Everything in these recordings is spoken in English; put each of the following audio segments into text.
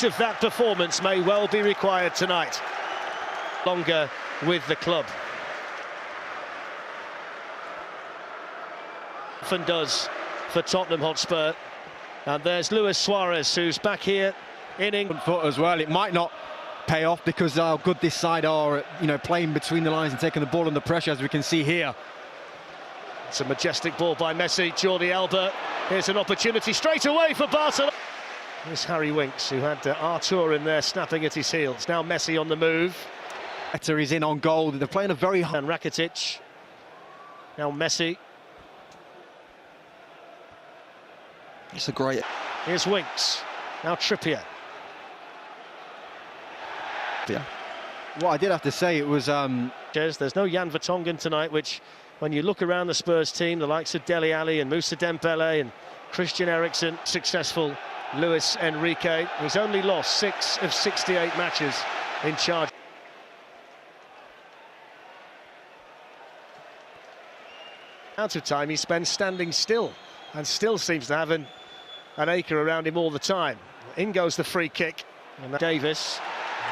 Of that performance may well be required tonight. Longer with the club. Often does for Tottenham Hotspur. And there's Luis Suarez, who's back here in England. Foot as well. It might not pay off because how good this side are at, playing between the lines and taking the ball under pressure, as we can see here. It's a majestic ball by Messi. Jordi Alba. Here's an opportunity straight away for Barcelona. Here's Harry Winks, who had Artur in there snapping at his heels. Now Messi on the move. Better is in on goal. They're playing a very high. And Rakitic. Now Messi. It's a great. Here's Winks. Now Trippier. Yeah. What I did have to say, it was There's no Jan Vertonghen tonight, which, when you look around the Spurs team, the likes of Dele Alli and Moussa Dembele and Christian Eriksen, successful Luis Enrique, who's only lost 6 of 68 matches in charge. Out of time he spends standing still, and still seems to have an acre around him all the time. In goes the free kick, and Davis.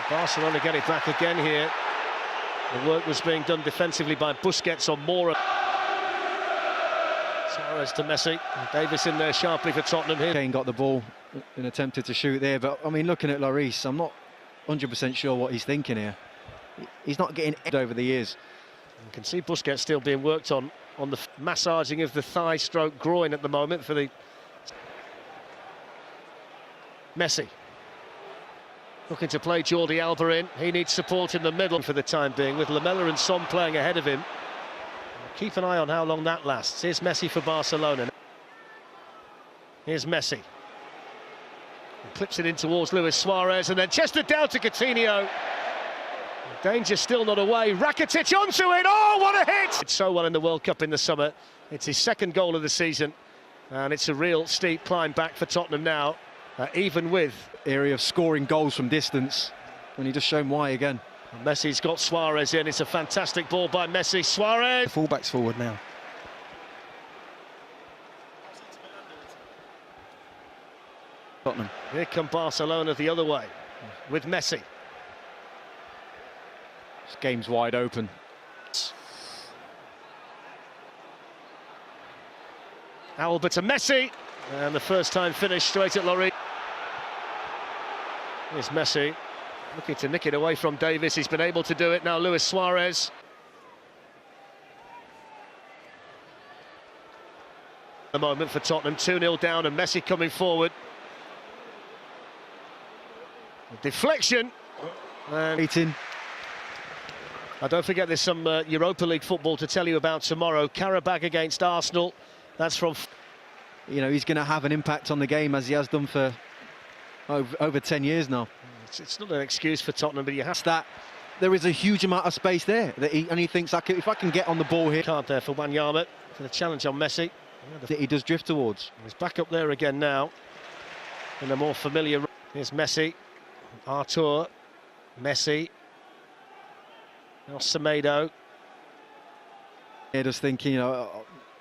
Barcelona get it back again here. The work was being done defensively by Busquets on Mora. Suarez to Messi. Davis in there sharply for Tottenham here. Kane got the ball and attempted to shoot there, but I mean, looking at Lloris, I'm not 100% sure what he's thinking here. He's not getting over the years. You can see Busquets still being worked on the massaging of the thigh stroke groin at the moment for the Messi. Looking to play Jordi Alba in. He needs support in the middle for the time being, with Lamela and Son playing ahead of him. Keep an eye on how long that lasts. Here's Messi for Barcelona. Here's Messi. He clips it in towards Luis Suarez, and then chested down to Coutinho. Danger still not away. Rakitic onto it. Oh, what a hit! It's so well in the World Cup in the summer. It's his second goal of the season, and it's a real steep climb back for Tottenham now, even with area of scoring goals from distance, and he just shown why again. Messi's got Suarez in. It's a fantastic ball by Messi. Suarez. The fullback's forward now. Tottenham. Here come Barcelona the other way with Messi. This game's wide open. Alba to Messi, and the first time finish straight at Lloris. Here's Messi, looking to nick it away from Davis. He's been able to do it. Now Luis Suarez. The moment for Tottenham, 2-0 down, and Messi coming forward. Deflection. And don't forget there's some Europa League football to tell you about tomorrow. Karabakh against Arsenal. That's from... he's going to have an impact on the game, as he has done for over 10 years now. It's not an excuse for Tottenham, but you have that. There is a huge amount of space there, and he thinks, if I can get on the ball here. Card there for Wanyama for the challenge on Messi. That he does drift towards. He's back up there again now, in a more familiar... Here's Messi, Artur, Messi, now Semedo. Yeah, just thinking,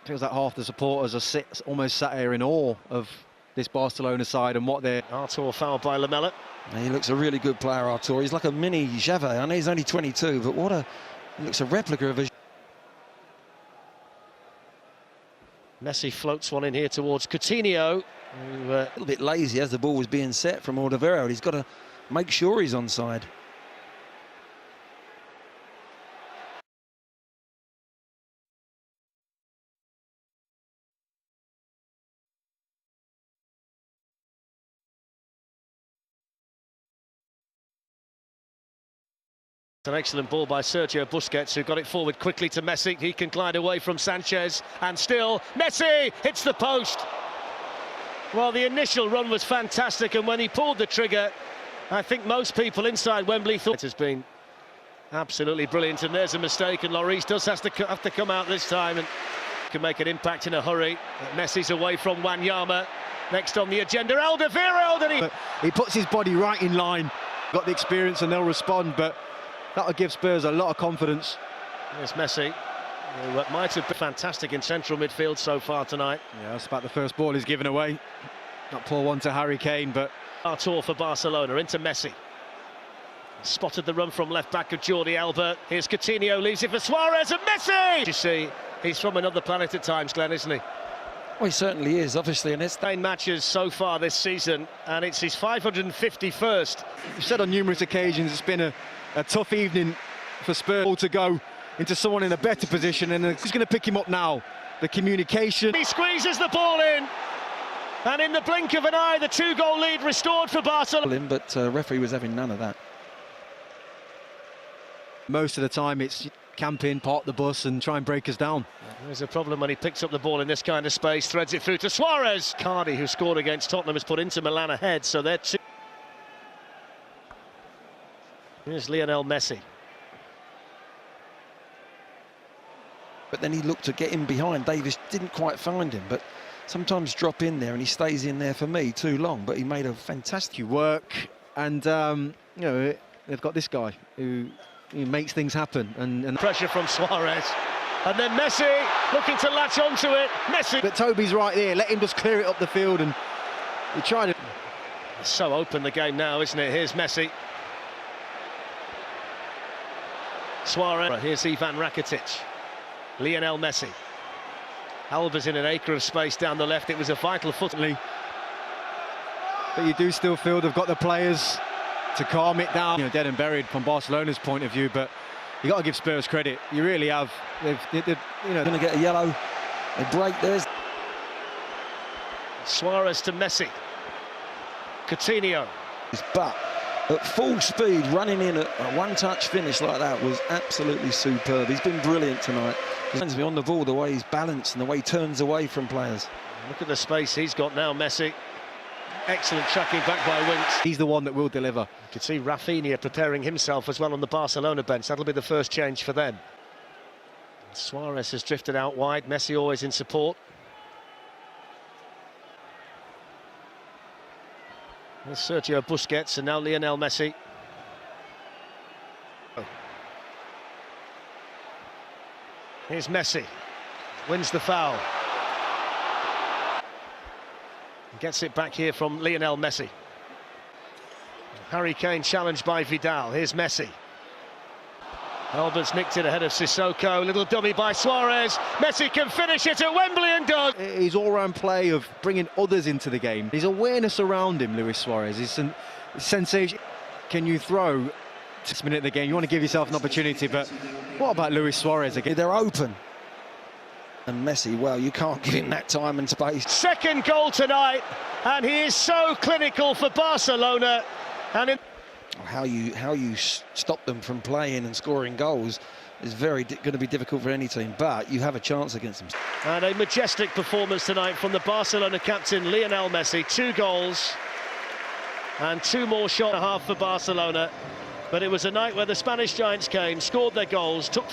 feels like half the supporters are almost sat here in awe of this Barcelona side and what they're... Artur fouled by Lamela. He looks a really good player, Artur. He's like a mini Xavi. I know he's only 22, but he looks a replica of a... Messi floats one in here towards Coutinho, who, a little bit lazy as the ball was being set from Alderweireld. He's got to make sure he's onside. An excellent ball by Sergio Busquets, who got it forward quickly to Messi. He can glide away from Sanchez, and still Messi hits the post. Well, the initial run was fantastic, and when he pulled the trigger, I think most people inside Wembley thought it has been absolutely brilliant. And there's a mistake, and Lloris does have to come out this time and can make an impact in a hurry. Messi's away from Wanyama. Next on the agenda, Alderweireld, and he puts his body right in line. Got the experience, and they'll respond, but that'll give Spurs a lot of confidence. There's Messi, who might have been fantastic in central midfield so far tonight. Yeah, that's about the first ball he's given away. Not poor one to Harry Kane, but Tour for Barcelona, into Messi. Spotted the run from left-back of Jordi Alba. Here's Coutinho, leaves it for Suarez, and Messi! You see, he's from another planet at times, Glenn, isn't he? Well, he certainly is, obviously, and it's 9 matches so far this season, and it's his 551st. you've said on numerous occasions it's been a tough evening for Spurs to go into someone in a better position, and who's going to pick him up now? The communication. He squeezes the ball in, and in the blink of an eye, the 2-goal lead restored for Barcelona. but referee was having none of that. Most of the time it's camp in, park the bus and try and break us down. There's a problem when he picks up the ball in this kind of space, threads it through to Suarez. Cardi, who scored against Tottenham, has put Inter Milan ahead, so they're 2. Here's Lionel Messi. But then he looked to get in behind. Davis didn't quite find him, but sometimes drop in there and he stays in there for me too long. But he made a fantastic work, and you know, they've got this guy who makes things happen. And pressure from Suarez, and then Messi looking to latch onto it. Messi, but Toby's right there. Let him just clear it up the field, and he tried it. It's so open the game now, isn't it? Here's Messi. Suarez. Here's Ivan Rakitic. Lionel Messi. Alba's in an acre of space down the left. It was a vital foot. But you do still feel they've got the players to calm it down. You know, dead and buried from Barcelona's point of view, but you got to give Spurs credit. You really have. They've you know, going to get a yellow. They break. There's Suarez to Messi. Coutinho. But at full speed, running in at a one-touch finish like that was absolutely superb. He's been brilliant tonight. He reminds me on the ball, the way he's balanced and the way he turns away from players. Look at the space he's got now, Messi. Excellent tracking back by Winks. He's the one that will deliver. You can see Rafinha preparing himself as well on the Barcelona bench. That'll be the first change for them. Suarez has drifted out wide. Messi always in support. There's Sergio Busquets and now Lionel Messi. Oh. Here's Messi. Wins the foul. Gets it back here from Lionel Messi. Harry Kane challenged by Vidal. Here's Messi. Albert's nicked it ahead of Sissoko. Little dummy by Suarez. Messi can finish it at Wembley and does. His all-round play of bringing others into the game. His awareness around him, Luis Suarez, is sensation. Can you throw 6 minutes of the game? You want to give yourself an opportunity, but what about Luis Suarez again? They're open. And Messi, well, you can't give him that time and space. Second goal tonight, and he is so clinical for Barcelona. And how you stop them from playing and scoring goals is going to be difficult for any team, but you have a chance against them. And a majestic performance tonight from the Barcelona captain Lionel Messi. 2 goals and 2 more shot and a half for Barcelona. But it was a night where the Spanish Giants came, scored their goals, took